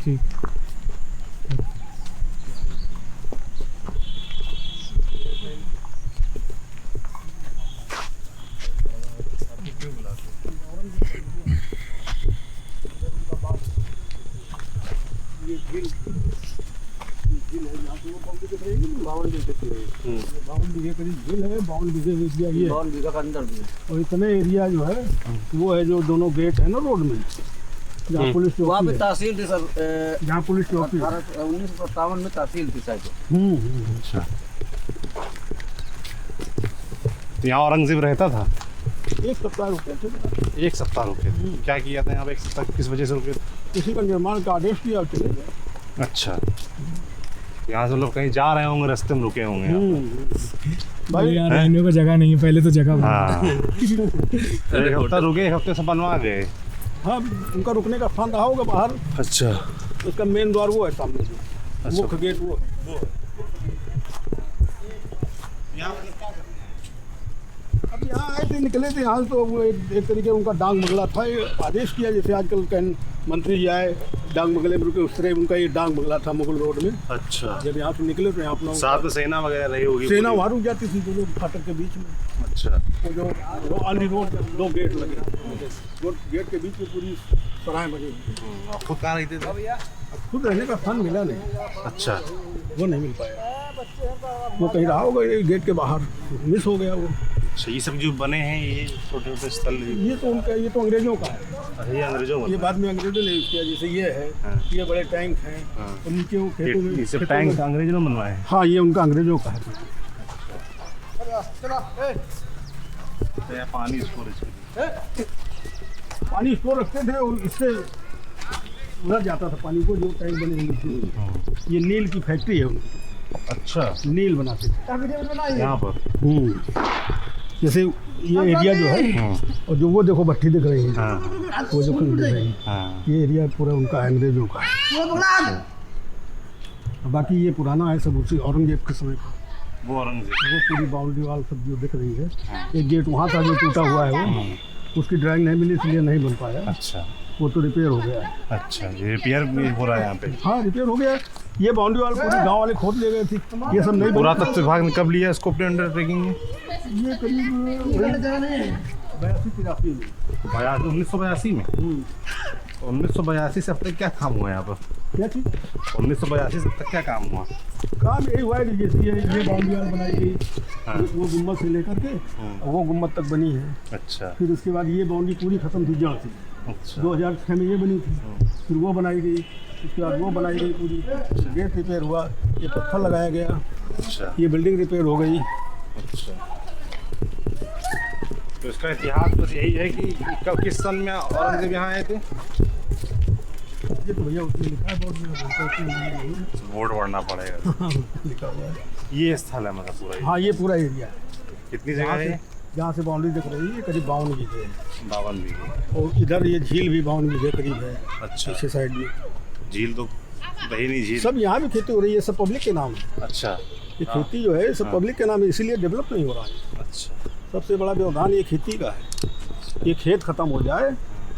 ठीक। बावन बीघे करीब झील है, 52 बीघे एरिया ये 52 बीघा का अंदर भी है। और इतने एरिया जो है वो है जो दोनों गेट है ना रोड में, जहाँ पुलिस चौकी वहाँ पे है, तहसील थी सर, जहाँ पुलिस चौकी है। 1957 में तहसील थी शायद। अच्छा, तो यहाँ औरंगजेब रहता था? 1 सप्ताह रुके थे। 1 सप्ताह रुके थे। क्या किया था यहाँ पे 1 सप्ताह, किस वजह से रुके थे? किसी का निर्माण का आदेश किया और चले गए। अच्छा, यहाँ से लोग कहीं जा रहे होंगे, रास्ते में रुके होंगे यहाँ भाई यहाँ रहने को जगह नहीं है, पहले तो जगह पे। बना। हाँ, 1 हफ्ता रुके, 1 हफ्ते से बनवा गए। हाँ, उनका रुकने का स्थान रहा होगा बाहर। अच्छा, उसका मेन द्वार वो है सामने जो, अच्छा। मुख्य गेट वो है। अब यहाँ आए थे, निकले थे यहाँ तो वो एक तरीके उनका डांग बंगला था। ये आदेश किया जैसे आजकल कैन मंत्री जी आए डांग बंगले में रुके, उस तरह उनका ये डांग बंगला था मुगल रोड में। अच्छा, जब यहाँ से निकले तो यहाँ अपना साथ में सेना वगैरह रही होगी? सेना वहाँ रुक जाती थी दोनों फाटक के बीच में। अच्छा, वो जो आंधी रोड 2 गेट लगे, गेट के बीच में पूरी सराय बनी। खुद कहाँ रहते थे? खुद रहने का स्थान मिला नहीं। अच्छा, वो नहीं मिल पाया, वो कहीं रहा होगा ये गेट के बाहर, मिस हो गया वो। अच्छा, ये सब जो बने हैं ये छोटे छोटे स्थल, ये तो उनका, ये तो अंग्रेजों का है। ये अंग्रेजों ये बाद में अंग्रेजों ने यूज किया। जैसे ये है, हाँ। ये बड़े टैंक हैं, हाँ। और नीचे वो खेतों में, ये सब खेतों टैंक में- अंग्रेजों ने बनवाए हैं? हाँ, ये उनका अंग्रेजों का है। तो यहाँ पानी स्टोरेज के लिए। पानी स्टोर रखते थे और इससे उधर जाता था पानी को, जो टैंक बने हुए थे। ये नील की फैक्ट्री है उनकी। अच्छा, नील बनाते थे यहाँ पर। जैसे ये एरिया जो है, और जो वो देखो भट्टी दिख रही है, हाँ, वो जो दिख रही है, हाँ, ये एरिया पूरा उनका अंग्रेजों का है। बाकी ये पुराना है सब उसी औरंगजेब के समय का। वो औरंगजेब। वो पूरी बाउंड्री वाल सब जो दिख रही है, एक गेट वहाँ था जो टूटा हुआ है, वो उसकी ड्राइंग नहीं मिली इसलिए नहीं बन पाया। अच्छा, वो तो रिपेयर हो गया है। अच्छा, ये रिपेयर भी हो रहा है यहाँ पे? हाँ, रिपेयर हो गया। ये बाउंड्री वाल पूरी गांव वाले खोद ले गए थे, ये सब नहीं बना। पुरातत्व विभाग ने कब लिया इसको अपने अंडरटेकिंग में? ये करीब 82-83 में। 1982 में? 1982 से अब तक क्या काम हुआ है यहाँ पर? क्या चीज़ 1982 से अब तक क्या काम हुआ? काम यही हुआ है कि जैसे ये बाउंड्री वाल बनाई गई, हाँ। वो गुम्बद से लेकर के वो गुम्बद तक बनी है। अच्छा, फिर उसके बाद ये बाउंड्री पूरी खत्म थी जड़ से। अच्छा, 2006 में ये बनी थी, फिर वो बनाई गई, उसके बाद वो बनाई गई पूरी। गेट रिपेयर हुआ, ये पत्थर लगाया गया, अच्छा, ये बिल्डिंग रिपेयर हो गई। अच्छा। तो इसका इतिहास बस यही है कि कब, किस सन में औरंगजेब यहाँ आए थे? ये तो भैया उसमें लिखा है बोर्ड में, वोट बढ़ना पड़ेगा। लिखा हुआ है। ये स्थल है मतलब पूरा? हाँ, ये पूरा एरिया है। कितनी जगह है? जहाँ से बाउंड्री दिख रही है करीब 52 बीघे है, 52 बीघे। और इधर ये झील भी 52 बीघे करीब है। अच्छा, पीछे साइड में झील तो रही नहीं झील। सब यहाँ भी खेती हो रही है, सब पब्लिक के नाम है। अच्छा, ये खेती जो है सब पब्लिक के नाम है, इसीलिए डेवलप नहीं हो रहा है। अच्छा, सबसे बड़ा व्यवधान ये खेती का है। ये खेत खत्म हो जाए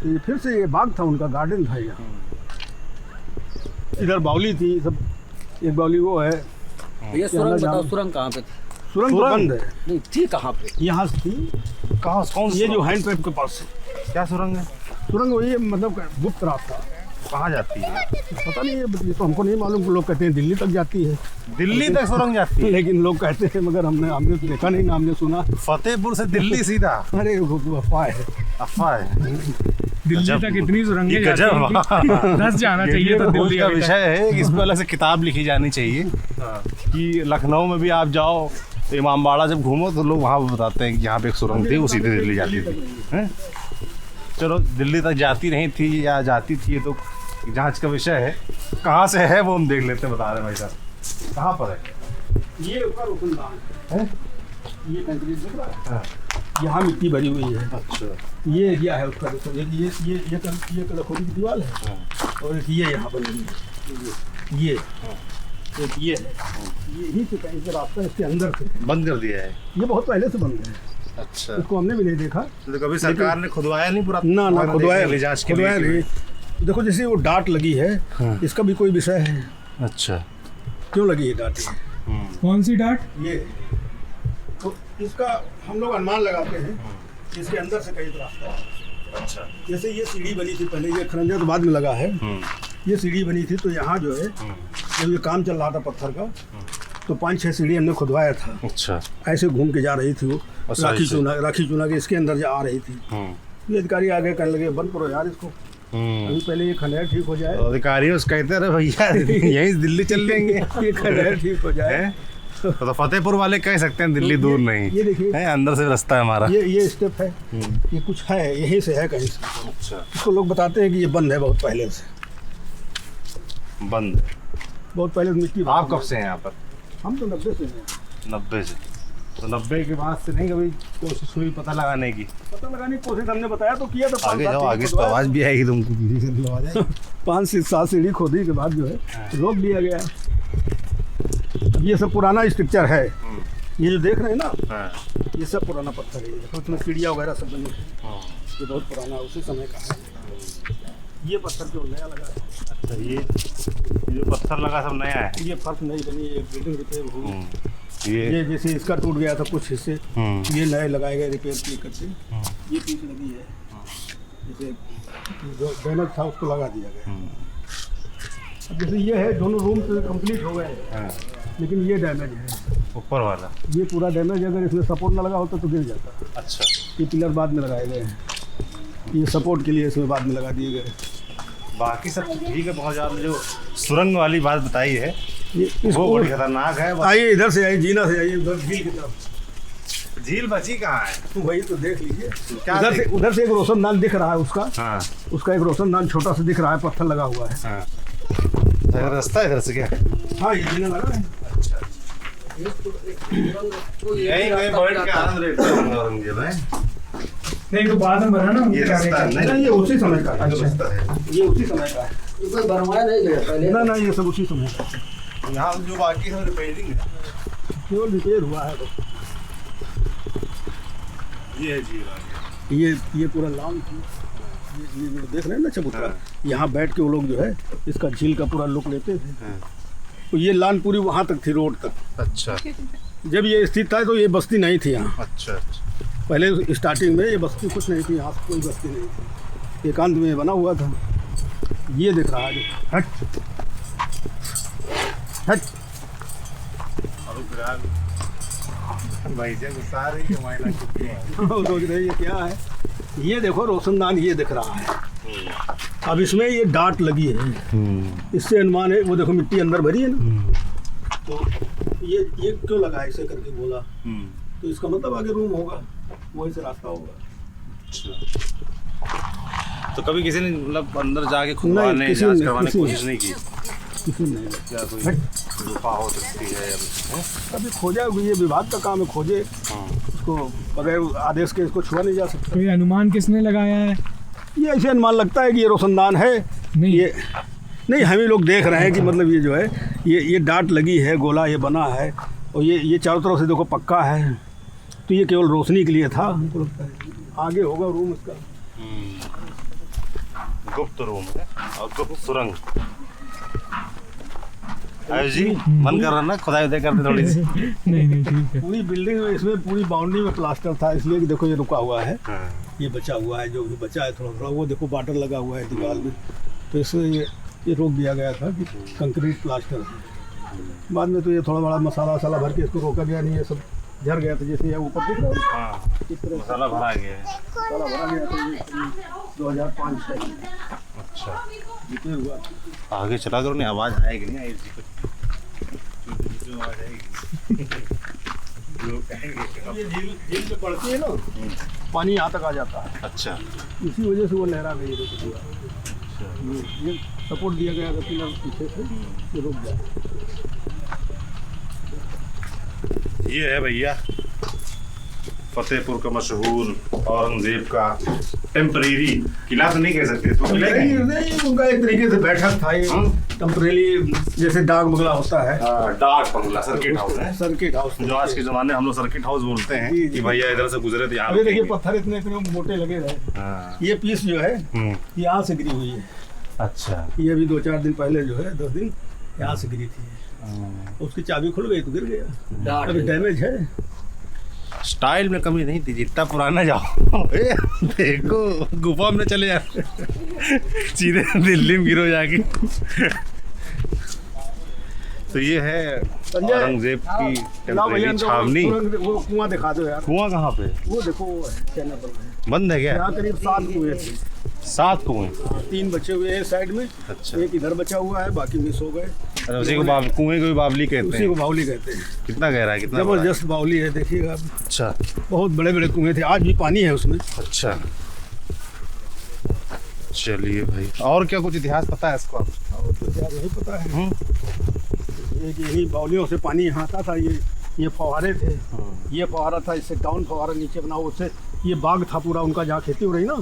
तो ये फिर से, ये बाग था उनका, गार्डन था यहाँ। इधर बावली थी सब, एक बावली वो है। ये सुरंग बताओ, सुरंग कहाँ पे? सुरंग तो बंद है। नहीं थी कहाँ पे? यहाँ से थी, कहाँ, कौन ये जो हैंड पैप के पास से क्या सुरंग है? सुरंग, वही मतलब गुप्त रास्ता। कहाँ जाती है? पता नहीं, ये तो हमको नहीं मालूम। लोग कहते हैं दिल्ली तक जाती है, दिल्ली तक सुरंग जाती है? लेकिन लोग कहते हैं, मगर हमने तो देखा नहीं ना, हमने सुना। फतेहपुर से दिल्ली सीधा? अरे वो अफवाह है। अफवाह है। दिल्ली गजब। तक इतनी सुरंगें गजब। जाती हैं कि 10 जाना चाहिए तो दिल्ली का अभी तक। विषय है कि इस पर अलग से किताब लिखी जानी चाहिए कि लखनऊ में भी आप जाओ तो इमामबाड़ा जब घूमो तो लोग वहाँ बताते हैं कि यहाँ पे एक सुरंग थी, वो सीधे दिल्ली जाती थी। हैं? चलो, दिल्ली तक जाती नहीं थी या जाती थी, ये तो जांच का विषय है। कहाँ से है वो हम देख लेते हैं, बता रहे हैं भाई साहब। कहाँ पर है ये ऊपर रोशनदान है, ये कंक्रीट दिख रहा है, हाँ। यहाँ मिट्टी भरी हुई है। अच्छा, ये एरिया है उसका, देखो ये लखोरी की दीवार है, और एक ये यहाँ बनी हुई है, ये एक ये है, यही से कहीं से रास्ता इसके अंदर से बंद कर दिया है? ये बहुत पहले से बंद है, अच्छा, इसको हमने भी नहीं देखा। तो कभी सरकार ने खुदवाया नहीं पूरा? ना खुदवाया जांच के खुदवाया लिए? नहीं। देखो जैसे वो डांट लगी है, इसका भी कोई विषय है? अच्छा। क्यों लगी है डांट? कौन सी डांट? ये तो इसका हम लोग अनुमान लगाते हैं, इसके अंदर से कई रास्ता है। अच्छा। जैसे ये सीढ़ी बनी थी पहले, ये खरंजा तो बाद में लगा है। ये सीढ़ी बनी थी तो यहाँ जो है जब ये काम चल रहा था पत्थर का, तो 5-6 सीढ़ी हमने खुदवाया था। अच्छा। ऐसे घूम के जा रही थी वो, अच्छा, राखी चुना के इसके अंदर आ रही थी। ये अधिकारी आगे कहने लगे बंद करो यार इसको, अभी पहले ये खंडहर ठीक हो जाए। अधिकारी उस कहते रहे भैया यहीं से दिल्ली चल लेंगे, ये खंडहर ठीक हो जाए। तो फतेहपुर वाले कह सकते हैं दिल्ली दूर नहीं ये देखिए, है, अंदर से रास्ता है हमारा। ये स्टेप है, ये कुछ है, यहीं से है कहीं से। अच्छा। इसको लोग बताते हैं कि ये बंद है बहुत पहले से, बंद बहुत पहले से मिट्टी। आप कब से हैं यहाँ पर? हम तो 90 से हैं। 90 से? तो 90 के बाद से नहीं कभी कोशिश हुई पता लगाने की? पता लगाने की कोशिश हमने बताया तो किया था। आगे जाओ, आगे से तो आवाज़ भी आएगी तुमको। 5 से 7 सीढ़ी खोदी के बाद जो है रोक दिया गया। अब ये सब पुराना स्ट्रक्चर है, ये जो देख रहे हैं ना, ये सब पुराना पत्थर है। देखो इसमें सीढ़ियाँ वगैरह सब बनी है, ये बहुत पुराना उसी समय का है। ये पत्थर जो नया लगा है। अच्छा, ये जो पत्थर लगा सब नया है? ये फर्श नहीं बनी, ये बिल्डिंग रिपेयर हुई। ये ये जैसे इसका टूट गया था कुछ हिस्से, ये नए लगाए गए रिपेयर किए करके। ये पीस लगी है, जैसे जो डैमेज था उसको लगा दिया गया। अब जैसे ये है, दोनों रूम तो कंप्लीट हो गए, लेकिन ये डैमेज है ऊपर वाला। ये पूरा डैमेज है। अगर इसमें सपोर्ट ना लगा होता तो गिर जाता। अच्छा। ये पिलर बाद में लगाए गए हैं, ये सपोर्ट के लिए इसमें बाद में लगा दिए गए। बाकी सब ठीक है बहुत ज़्यादा। जो सुरंग वाली बात बताई है वो बड़ी खतरनाक है। आइए इधर से, आइए जीना से, आइए उधर झील की तरफ। झील बची कहाँ है? वही तो देख लीजिए। क्या उधर से एक रोशनदान दिख रहा है उसका। हाँ। उसका एक रोशनदान छोटा सा दिख रहा है, पत्थर लगा हुआ है। हाँ। रास्ता है इधर से क्या? हाँ, ये जीना लगा है। अच्छा। यही कहीं बैठ के आनंद लेते हैं औरंगजेब है। नहीं तो बाद में बना ना, ये रास्ता नहीं, ये उसी समय का है। रास्ता है, ये उसी समय का है। ये कोई बनवाया नहीं गया पहले? ना, ये सब उसी समय का है। यहाँ जो बाकी सब रिपेयरिंग है, केवल रिपेयर हुआ है तो। ये है झील। ये पूरा लॉन्ग थी। ये जो देख रहे हैं ना चबूतरा, यहाँ बैठ के वो लोग जो है इसका झील का पूरा लुक लेते थे। तो ये लान पूरी वहाँ तक थी, रोड तक। अच्छा। जब ये स्थित था तो ये बस्ती नहीं थी यहाँ। अच्छा। पहले स्टार्टिंग में ये बस्ती कुछ नहीं थी, यहाँ से कोई बस्ती नहीं थी, एकांत में बना हुआ था। ये दिख रहा है, हट हट। भाई जी गुस्सा रही है मायना सोच रहे ये क्या है। ये देखो रोशनदान ये दिख रहा है। अब इसमें ये डांट लगी है, इससे अनुमान है। वो देखो मिट्टी अंदर भरी है ना, तो ये क्यों लगा ऐसे करके बोला, तो इसका मतलब आगे रूम होगा, वहीं से रास्ता होगा। तो कभी किसी ने मतलब अंदर जाके खुदवाने जांच करवाने की कोशिश नहीं की? किसी नहीं। क्या कोई गुफा हो सकती है? अभी खोजा, ये विभाग का काम है, खोजे इसको, बगैर आदेश के इसको छुआ नहीं जा सकता। तो ये अनुमान किसने लगाया है? ये ऐसे अनुमान लगता है कि ये रोशनदान है। नहीं, ये नहीं, हम ही लोग देख रहे हैं कि मतलब ये जो है ये डांट लगी है, गोला ये बना है, और ये चारों तरफ से देखो पक्का है, तो ये केवल रोशनी के लिए था हमको लगता है। आगे होगा रूम इसका। गुप्त रूम है और गुप्त सुरंग। आयुष जी मन कर रहा ना खुदाई उदय करते थोड़ी सी? नहीं ठीक है। पूरी बिल्डिंग में, इसमें पूरी बाउंड्री में प्लास्टर था, इसलिए कि देखो ये रुका हुआ है। ये बचा हुआ है, जो भी बचा है थोड़ा थोड़ा, वो देखो बाटर लगा हुआ है दीवार में, तो इसलिए ये रोक दिया गया था कि कंक्रीट प्लास्टर है। बाद में तो ये थोड़ा बड़ा मसाला वसाला भर के इसको रोका गया, नहीं ये सब झड़ गया था। जैसे ये ऊपर दिख रहा है, इस तरह मसाला भरा गया है। मसाला भरा गया था 2005 से। अच्छा, जितने हुआ आगे चला करो, नहीं आवाज़ आएगी नहीं आयुष जी को? आवाज़ आएगी लोग कहेंगे। ये झील में पड़ती है ना, पानी यहाँ तक आ जाता है। अच्छा, इसी वजह से वो लहरा गई। ये सपोर्ट दिया गया था पिलर पीछे से, ये रुक गया। ये है भैया फतेहपुर का मशहूर औरंगजेब का टेम्परेरी किला, तो नहीं कह सकते तो नहीं, उनका एक तरीके से बैठक था ये टेम्परेरी, जैसे डाक बंगला होता है। डाक बंगला, सर्किट हाउस है। सर्किट हाउस जो आज के जमाने हम लोग सर्किट हाउस बोलते हैं कि भैया इधर से गुजरे तो यहाँ अभी देखिए पत्थर इतने इतने मोटे लगे रहे। ये पीस जो है यहाँ से गिरी हुई है, अच्छा। ये भी 2-4 दिन पहले जो है 10 दिन यहाँ से गिरी थी, उसकी चाबी खुल गई तो गिर गया, अभी डैमेज है। स्टाइल में कमी नहीं थी, जितना पुराना जाओ ए, देखो गुफा में चले जा सीधे दिल्ली में गिरो जाके। तो ये है औरंगजेब की टेम्परेरी छावनी। वो कुआं दिखा दो यार। कुआं कहाँ पे? वो देखो वो है, चैनल पर है। बंद है क्या? यहाँ करीब 7 कुएं थे, 7 कुएं। 3 बचे हुए हैं साइड में, अच्छा। एक इधर बचा हुआ है, बाकी मिस हो गए। उसी को कुएं को भी बावली कहते उसी हैं। को बावली कहते हैं। कितना गहरा है, कितना बड़ा है? जबरदस्त बावली है, देखिएगा आप। अच्छा बहुत बड़े बड़े कुएं थे, आज भी पानी है उसमें। अच्छा, चलिए भाई, और क्या कुछ इतिहास पता है इसको? और तो क्या नहीं पता है, यही बावलियों से पानी यहाँ आता था। ये फव्वारे थे, ये फव्वारा था, इससे डाउन फव्वारा नीचे बना, उससे ये बाग था पूरा उनका, जहाँ खेती हो रही ना,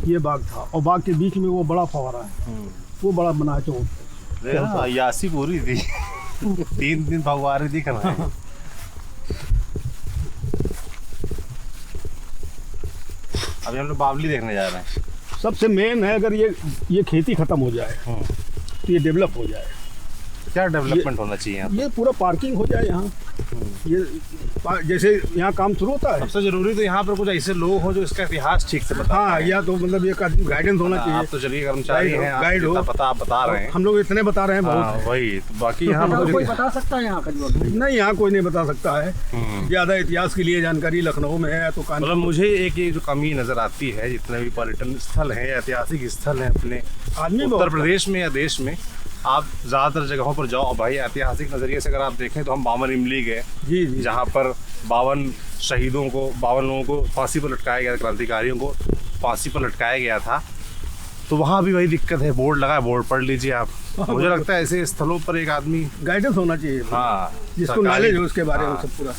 ये बाग था, और बाग के बीच में वो बड़ा फव्वारा है, वो बड़ा बना चौक। यासी पूरी थी 3 दिन फव्वारे दिख रहा है। अभी हम लोग बावली देखने जा रहे हैं। सबसे मेन है, अगर ये खेती खत्म हो जाए तो ये डेवलप हो जाए। क्या डेवलपमेंट होना चाहिए यहाँ? ये पूरा पार्किंग हो जाए यहाँ, ये जैसे यहाँ काम शुरू होता है। सबसे जरूरी तो यहाँ पर कुछ ऐसे लोग हो जो इसका इतिहास ठीक से बता। हाँ, या तो मतलब एक आदमी गाइडेंस होना चाहिए। आप तो चलिए कर्मचारी हैं, आप गाइड हो, जितना पता आप बता रहे हैं। हम लोग इतने बता रहे हैं बहुत। हाँ, वही तो बाकी यहाँ पर कोई बता सकता है यहाँ का? नहीं, यहाँ कोई नहीं बता सकता है। ज्यादा इतिहास के लिए जानकारी लखनऊ में है तो मतलब मुझे एक ये जो कमी नजर आती है, जितने भी पर्यटन स्थल हैं, ऐतिहासिक स्थल हैं अपने आदमी उत्तर प्रदेश में या देश में, आप ज़्यादातर जगहों पर जाओ भाई, ऐतिहासिक नज़रिए से अगर आप देखें तो हम बावन इमली गए, जी, जहाँ पर 52 शहीदों को, 52 लोगों को फांसी पर लटकाया गया, क्रांतिकारियों को फांसी पर लटकाया गया था। तो वहाँ भी वही दिक्कत है, बोर्ड लगा है, बोर्ड पढ़ लीजिए आप। मुझे लगता है ऐसे स्थलों पर एक आदमी गाइडेंस होना चाहिए, हाँ, जिसको नॉलेज हो उसके बारे में सब पूरा।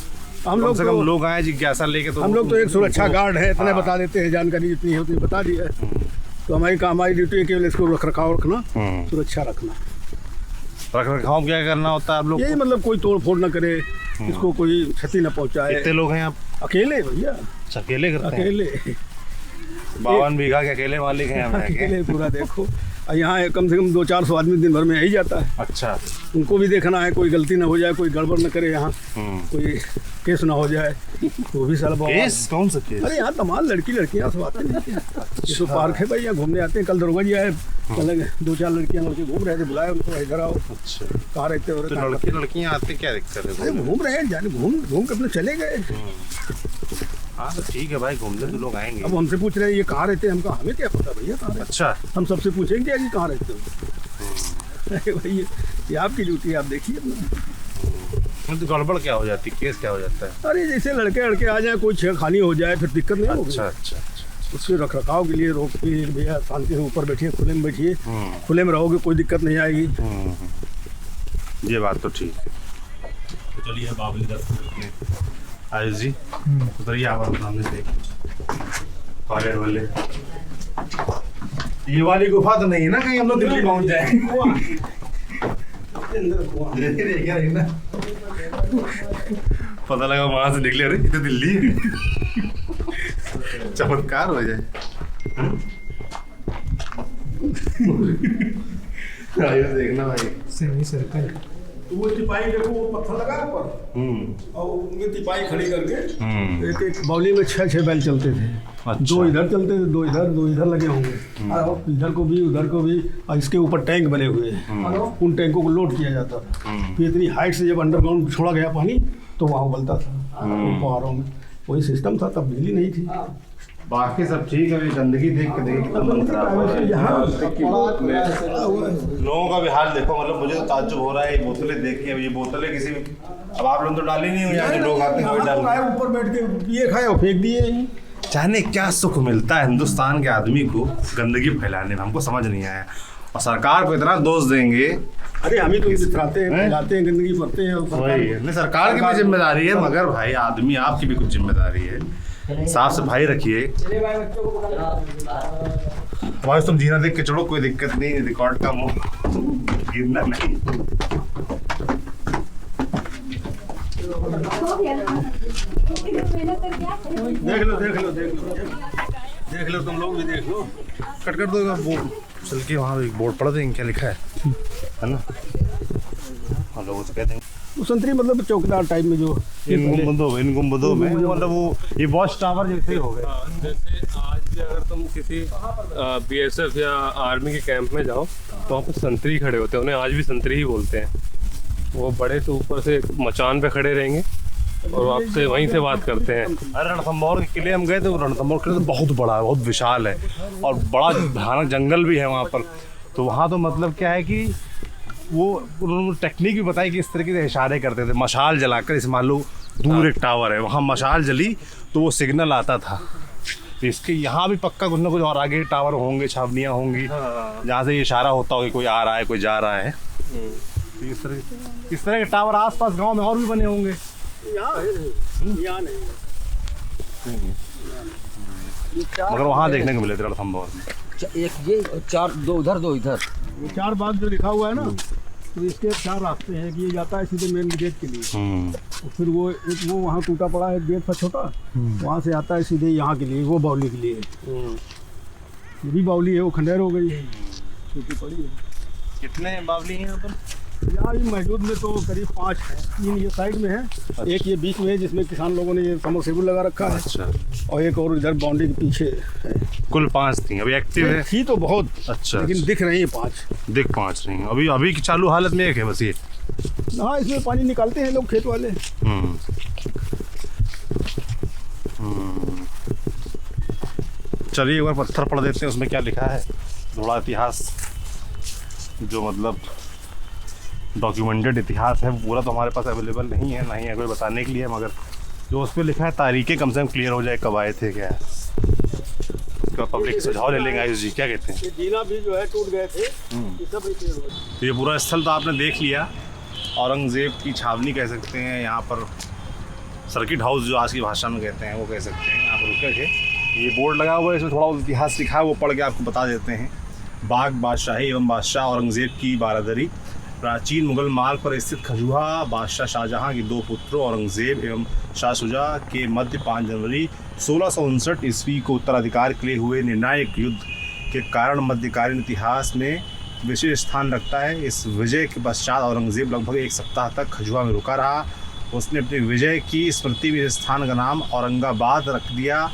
हम लोग कम लोग आए जिज्ञासा लेके, तो हम लोग तो एक सुरक्षा गार्ड है, इतने बता देते हैं, जानकारी जितनी है उतनी बता दी है। तो हमारी ड्यूटी है केवल इसको रख रखाव रखना, सुरक्षा रखना। रख रखाव क्या करना होता है आप लोग? यही मतलब कोई तोड़ फोड़ न करे, इसको कोई क्षति न पहुंचाए। कितने लोग हैं आप? अकेले भैया, अकेले करते हैं? अकेले 52 बीघा के अकेले मालिक हैं हम? अकेले पूरा देखो, यहाँ कम से कम 200-400 आदमी दिन भर में यही जाता है। अच्छा, उनको भी देखना है, कोई गलती ना हो जाए, कोई गड़बड़ न करे, यहाँ कोई केस ना हो जाए, वो भी साला केस? कौन सा केस? अरे यहाँ तमाम लड़कियाँ सब आते हैं। तो पार्क है भाई, यहाँ घूमने आते हैं। कल दरोगा जी आए, कल 2-4 लड़कियाँ लड़के घूम रहे थे, बुलाए उनको, इधर आओ। अच्छा, कहाँ रहते हो? तो लड़कियाँ आते, क्या दिक्कत है? अरे घूम रहे हैं, जाने घूम के अपने चले गए। हाँ तो ठीक है भाई, घूमने तो लोग आएंगे। अब हमसे पूछ रहे हैं ये कहाँ रहते हैं, हमको हमें क्या पता भैया कहाँ रहते। अच्छा, हम सबसे पूछेंगे क्या कि कहाँ रहते हो? अरे भाई ये आपकी ड्यूटी है, आप देखिए अपना। तो गड़बड़ क्या हो जाती, केस क्या हो जाता है? अरे जैसे लड़के आ जाए, कोई छेड़खानी हो जाए, फिर दिक्कत नहीं होगी। अच्छा अच्छा, उसके रख रखाव के लिए रोक के भैया शांति से ऊपर बैठिए, खुले में बैठिए, खुले में रहोगे कोई दिक्कत नहीं आएगी। ये बात तो ठीक है। तो चलिए बाबली दर्शन आयुष जी, उतरिए आप सामने से कॉलेज वाले। ये वाली गुफा तो नहीं है ना कहीं हम लोग दिल्ली पहुंच जाए? पता लगा वहां से निकले, अरे ये तो दिल्ली है। चमत्कार हो जाए। आयुष देखना भाई, सेमी सर्कल। वो तिपाही देखो, वो पत्थर लगा ऊपर, और उनमें तिपाही खड़ी करके एक बावली में 6 बैल चलते थे। अच्छा। 2 इधर चलते थे, 2 इधर लगे होंगे, और इधर को भी उधर को भी, और इसके ऊपर टैंक बने हुए हैं। उन टैंकों को लोड किया जाता था। फिर इतनी हाइट से जब अंडरग्राउंड छोड़ा गया पानी तो वहाँ उबलता था फुहारों में। वही सिस्टम था, तब बिजली नहीं थी। बाकी सब ठीक है, गंदगी देख के देखिए कितना मन खराब है। लोगों का भी हाल देखो, मतलब मुझे तो ताज्जुब हो रहा है। ये बोतलें देख के, अब ये बोतलें किसी, अब आप लोग तो डाली नहीं हो, यहाँ जो लोग आते हैं वही डाल, ऊपर बैठ के पिए खाए और फेंक दिए। जाने क्या सुख मिलता है हिंदुस्तान के आदमी को गंदगी फैलाने में, हमको समझ नहीं आया। और सरकार को इतना दोष देंगे, अरे हम ही तो इतराते हैं, फैलाते हैं, गंदगी करते हैं। वही नहीं, सरकार की भी जिम्मेदारी है, मगर भाई आदमी आपकी भी कुछ जिम्मेदारी है। साफ सफाई रखिए। हमारे तुम जीना देख के चलो, कोई दिक्कत नहीं, रिकॉर्ड का मुंह गिरना नहीं। देख लो। देख लो, तुम लोग भी देख लो। कट कर दो वो चल के वहाँ एक बोर्ड पढ़ देंगे क्या लिखा है ना। हम लोगों से कहते हैं वो संतरी मतलब चौकीदार टाइप में जो इन गुंबदों में मतलब वो ये वॉच टावर जैसे ही हो गए। जैसे आज भी अगर तुम किसी बीएसएफ या आर्मी के कैंप में जाओ तो वहाँ पर संतरी खड़े होते हैं, उन्हें आज भी संतरी ही बोलते हैं। वो बड़े से ऊपर से मचान पे खड़े रहेंगे और आपसे वहीं से बात करते हैं। अरे रणथंभौर के किले हम गए थे, रणथंभौर किला तो बहुत बड़ा है, बहुत विशाल है और बड़ा भयानक जंगल भी है वहाँ पर। तो वहाँ तो मतलब क्या है कि वो उन्होंने टेक्निक भी बताई कि इस तरीके से इशारे करते थे मशाल जलाकर। इस मान लो दूर एक टावर है, वहाँ मशाल जली तो वो सिग्नल आता था। तो इसके यहाँ भी पक्का कुछ ना कुछ और आगे टावर होंगे, छावनियाँ होंगी जहाँ से ये इशारा होता हो कि कोई आ रहा है, कोई जा रहा है। तो इस तरह के टावर आसपास गांव में और भी बने होंगे। यहाँ नहीं मगर वहाँ देखने को मिले थे रणथंभौर में। एक ये 4, 2 उधर 2 इधर। ये 4 बाग जो लिखा हुआ है ना, तो इसके 4 रास्ते हैं कि ये जाता है सीधे मेन गेट के लिए। और फिर वो एक वो वहाँ टूटा पड़ा है गेट था छोटा, वहाँ से आता है सीधे यहाँ के लिए, वो बावली के लिए। ये भी बावली है, वो खंडेर हो गई है, टूटी पड़ी है। कितने बावली हैं यहाँ पर? यहाँ भी मौजूद में तो करीब 5 है। 3 ये साइड में है, एक ये बीच में है जिसमें किसान लोगों ने ये समरसेबुल लगा रखा है। अच्छा। और एक और इधर बाउंड्री के पीछे है। कुल 5 थी, अभी एक्टिव है? थी तो बहुत, अच्छा, लेकिन दिख रही है 5। दिख 5 नहीं, अभी की चालू हालत में एक है बस ये। हाँ, इसमें पानी निकालते हैं लोग खेत वाले। चलिए एक बार पत्थर पढ़ देते हैं, उसमें क्या लिखा है, थोड़ा इतिहास जो मतलब डॉक्यूमेंटेड इतिहास है पूरा तो हमारे पास अवेलेबल नहीं है, ना ही है कोई बताने के लिए, मगर जो उस पर लिखा है तारीखें कम से कम क्लियर हो जाए, कब आए थे क्या है। उसका पब्लिक सुझाव ले लेंगे। आयुष जी क्या कहते हैं? ये जीना भी जो है टूट गए थे, ये सब रिपेयर हो गए। तो ये पूरा स्थल तो आपने देख लिया, औरंगज़ेब की छावनी कह सकते हैं, यहाँ पर सर्किट हाउस जो आज की भाषा में कहते हैं वो कह सकते हैं। यहाँ पर रुके थे, ये बोर्ड लगा हुआ है, इसमें थोड़ा इतिहास लिखा है, वो पढ़ के आपको बता देते हैं। बाग बादशाही एवं बादशाह औरंगज़ेब की बारादरी, प्राचीन मुगल मार्ग पर स्थित खजुहा बादशाह शाहजहां के 2 पुत्रों औरंगज़ेब एवं शाह शुजा के मध्य 5 जनवरी 1659 ईस्वी को उत्तराधिकार के लिए हुए निर्णायक युद्ध के कारण मध्यकालीन इतिहास में विशेष स्थान रखता है। इस विजय के पश्चात औरंगज़ेब लगभग 1 सप्ताह तक खजुहा में रुका रहा। उसने अपनी विजय की स्मृति में इस स्थान का नाम औरंगाबाद रख दिया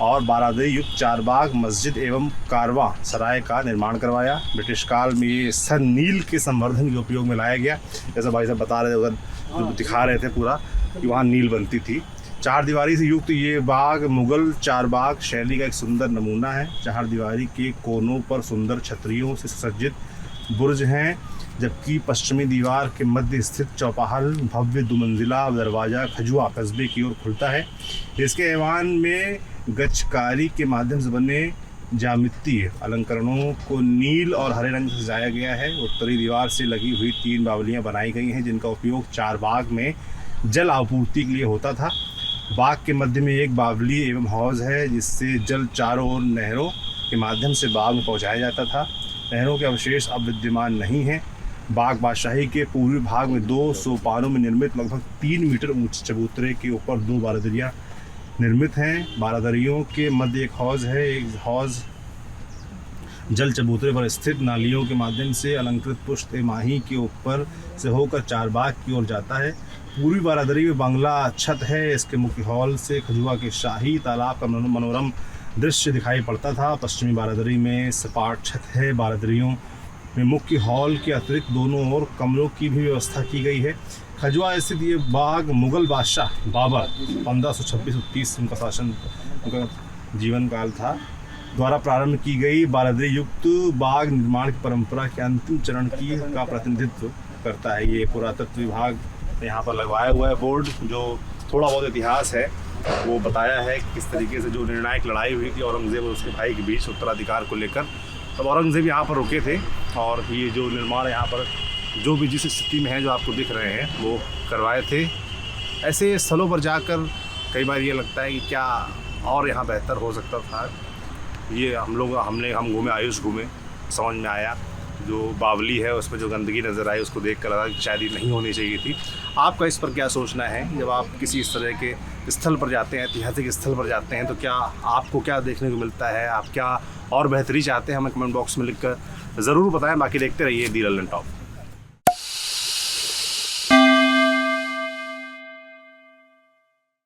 और बारादरी युक्त 4 बाग मस्जिद एवं कारवां सराय का निर्माण करवाया। ब्रिटिश काल में ये स्थल नील के संवर्धन के उपयोग में लाया गया। जैसा भाई साहब बता रहे थे उधर जो दिखा रहे थे पूरा कि वहाँ नील बनती थी। 4 दीवारी से युक्त ये बाग मुगल 4 बाग शैली का एक सुंदर नमूना है। 4 दीवारी के कोनों पर सुंदर छतरियों से सुसज्जित बुर्ज हैं, जबकि पश्चिमी दीवार के मध्य स्थित चौपाहल भव्य 2 मंजिला दरवाज़ा खजुआ कस्बे की ओर खुलता है। इसके ऐवान में गच्छकारी के माध्यम से बने ज्यामितीय अलंकरणों को नील और हरे रंग से सजाया गया है। उत्तरी दीवार से लगी हुई 3 बावलियाँ बनाई गई हैं, जिनका उपयोग 4 बाग में जल आपूर्ति के लिए होता था। बाग के मध्य में एक बावली एवं हौज है, जिससे जल चारों ओर नहरों के माध्यम से बाग में पहुँचाया जाता था। नहरों के अवशेष अब विद्यमान नहीं हैं। बाग बादशाही के पूर्वी भाग में 2 सोपानों में निर्मित लगभग 3 मीटर ऊंचे चबूतरे के ऊपर 2 बारादरियाँ निर्मित हैं। बारादरियों के मध्य एक हौज है। एक हौज जल चबूतरे पर स्थित नालियों के माध्यम से अलंकृत पुष्ट माही के ऊपर से होकर 4 बाग की ओर जाता है। पूर्वी बारादरी में बांग्ला छत है। इसके मुख्य हॉल से खजुआ के शाही तालाब का मनोरम दृश्य दिखाई पड़ता था। पश्चिमी बारादरी में सपाट छत है। बारादरियों में मुख्य हॉल के अतिरिक्त दोनों ओर कमरों की भी व्यवस्था की गई है। खजुआ स्थित ये बाग मुगल बादशाह बाबर 1526-30 उनका शासन, उनका जीवन काल था, द्वारा प्रारंभ की गई बारादरी युक्त बाग निर्माण की परंपरा के अंतिम चरण का प्रतिनिधित्व करता है। ये पुरातत्व विभाग यहाँ पर लगवाया हुआ है बोर्ड, जो थोड़ा बहुत इतिहास है वो बताया है किस तरीके से जो निर्णायक लड़ाई हुई थी औरंगज़ेब और उसके भाई के बीच उत्तराधिकार को लेकर। तब औरंगज़ेब यहाँ पर रुके थे और ये जो निर्माण यहाँ पर जो भी जिस स्थिति में है जो आपको दिख रहे हैं वो करवाए थे। ऐसे स्थलों पर जाकर कई बार ये लगता है कि क्या और यहाँ बेहतर हो सकता था। ये हम घूमे, आयुष घूमे, समझ में आया जो बावली है उसमें जो गंदगी नज़र आई उसको देख कर लगा कि शायद ये नहीं होनी चाहिए थी। आपका इस पर क्या सोचना है जब आप किसी इस तरह के स्थल पर जाते हैं, ऐतिहासिक स्थल पर जाते हैं, तो क्या आपको क्या देखने को मिलता है, आप क्या और बेहतरी चाहते हैं, हमें कमेंट बॉक्स में लिखकर ज़रूर बताएं। बाकी देखते रहिए दी लल्लन टॉप।